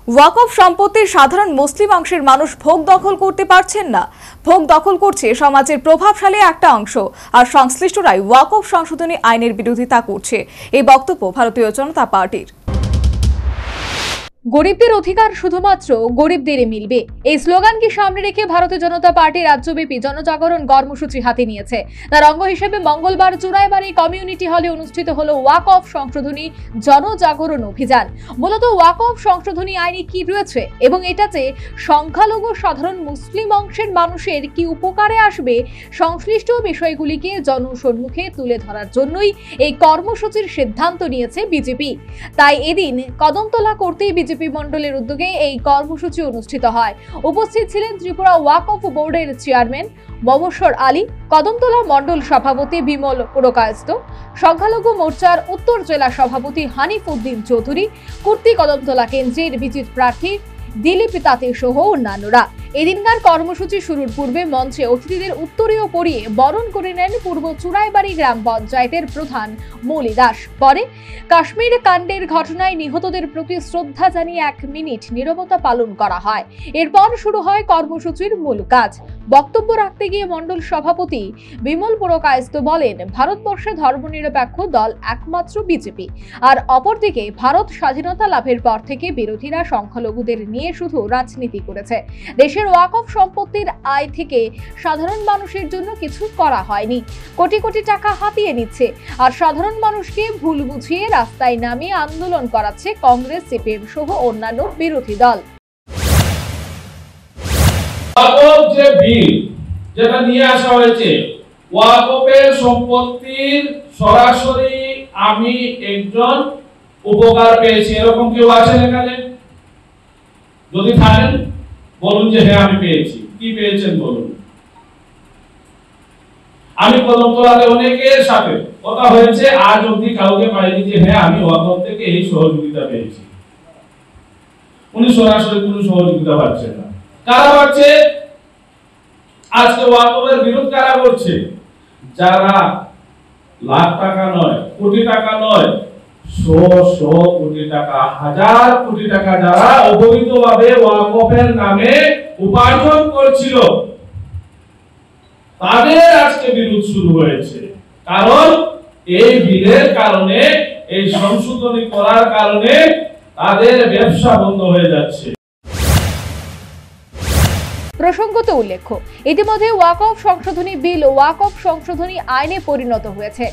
ওয়াকফ সম্পত্তির সাধারণ মুসলিম অংশের মানুষ ভোগ দখল করতে পারছেন না। ভোগ দখল করছে সমাজের প্রভাবশালী একটা অংশ, আর সংশ্লিষ্টরাই ওয়াকফ সংশোধনী আইনের বিরোধিতা করছে। এই বক্তব্য ভারতীয় জনতা পার্টির। গরিবদের অধিকার শুধুমাত্র গরিবদেরই মিলবে, এই স্লোগানকে সামনে রেখে ভারতীয় জনতা পার্টি রাজ্যব্যাপী জনজাগরণ কর্মসূচি হাতে নিয়েছে। তার অঙ্গ হিসেবে মঙ্গলবার চুরাইবাড়ি কমিউনিটি হলে অনুষ্ঠিত হলো ওয়াকফ সংশোধনী জনজাগরণ অভিযান। মূলত ওয়াকফ সংশোধনী আইনে কি রয়েছে এবং এটাতে সংখ্যালঘু সাধারণ মুসলিম অংশের মানুষের কি উপকারে আসবে, সংশ্লিষ্ট বিষয়গুলিকে জনসম্মুখে তুলে ধরার জন্যই এই কর্মসূচির সিদ্ধান্ত নিয়েছে বিজেপি। তাই এদিন কদমতলা করতেই বিজেপি মন্ডলের উদ্যোগে এই কর্মসূচি অনুষ্ঠিত হয়। উপস্থিত ছিলেন ত্রিপুরা ওয়াকফ বোর্ডের চেয়ারম্যান মবস্বর আলী, কদমতলা মন্ডল সভাপতি বিমল পুরকায়স্থ, সংখ্যালঘু মোর্চার উত্তর জেলা সভাপতি হানিফ উদ্দিন চৌধুরী, কুর্তি কদমতলা কেন্দ্রের বিজেপি প্রার্থী দিলীপ তাঁতি সহ অন্যান্যরা। এদিনকার কর্মসূচি শুরুর পূর্বে মঞ্চে অতিথিদের উত্তরীয় পরিয়ে বরণ করে নেন পূর্ব চুরাইবাড়ি গ্রাম পঞ্চায়েতের প্রধান মলি দাস। পরে কাশ্মীর কাণ্ডের ঘটনায় নিহতদের প্রতি শ্রদ্ধা জানিয়ে 1 মিনিট নীরবতা পালন করা হয়। এরপর শুরু হয় কর্মসূচির মূল কাজ। বক্তব্য রাখতে গিয়ে মন্ডল সভাপতি বিমল পুরকায়স্থ বলেন, ভারতবর্ষে ধর্মনিরপেক্ষ দল একমাত্র বিজেপি, আর অপরদিকে ভারত স্বাধীনতা লাভের পর থেকে বিরোধীরা সংখ্যালঘুদের নিয়ে শুধু রাজনীতি করেছে। দেশের ওয়াকফ সম্পত্তির আয় থেকে সাধারণ মানুষের জন্য কিছু করা হয়নি, কোটি কোটি টাকা হাতিয়ে নিচ্ছে, আর সাধারণ মানুষকে ভুল বুঝিয়ে রাস্তায় নামিয়ে আন্দোলন করাচ্ছে কংগ্রেস, সিপিএম সহ অন্যান্য বিরোধী দল। ওয়াকফ যে বিল যেটা নিয়ে আসা হয়েছে, ওয়াকফের সম্পত্তির সরাসরি আমি একজন উপকার পেয়েছি, এরকম কেউ আছেন এখানে? যদি থাকেন বলুন যে হ্যাঁ আমি পেয়েছি। কি পেয়েছেন বলুন। আমি কদমতলাতে অনেকের সাথে কথা হয়েছে, আজ অবধি কাউকে পাইনি যে হ্যাঁ আমি ওয়াকফ থেকে এই সহযোগিতা পেয়েছি। উনি সরাসরি কোনো সহযোগিতা পাচ্ছেন না। কারা পাচ্ছে? আজকে ওয়াকফের বিরোধ কারা করছে? যারা লাখ টাকা নয়, কোটি টাকা নয়, শো কোটি টাকা, হাজার কোটি টাকা যারা অবৈধভাবে ওয়াকফের নামে উপার্জন করছিল, তাদের আজকে বিরোধ শুরু হয়েছে। কারণ এই বিলের কারণে, এই সংশোধনী করার কারণে তাদের ব্যবসা বন্ধ হয়ে যাচ্ছে। প্রসঙ্গত উল্লেখ্য, ইতিমধ্যে ওয়াকফ সংশোধনী বিল ওয়াকফ সংশোধনী আইনে পরিণত হয়েছে,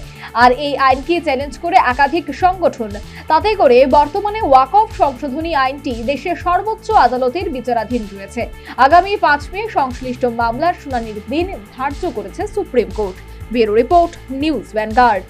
আর এই আইনকে চ্যালেঞ্জ করে একাধিক সংগঠন, তাতে করে বর্তমানে ওয়াকফ সংশোধনী আইনটি দেশের সর্বোচ্চ আদালতের বিচারাধীন রয়েছে। আগামী 5 মে সংশ্লিষ্ট মামলার শুনানির দিন ধার্য করেছে supreme court. Bureau report, news vanguard.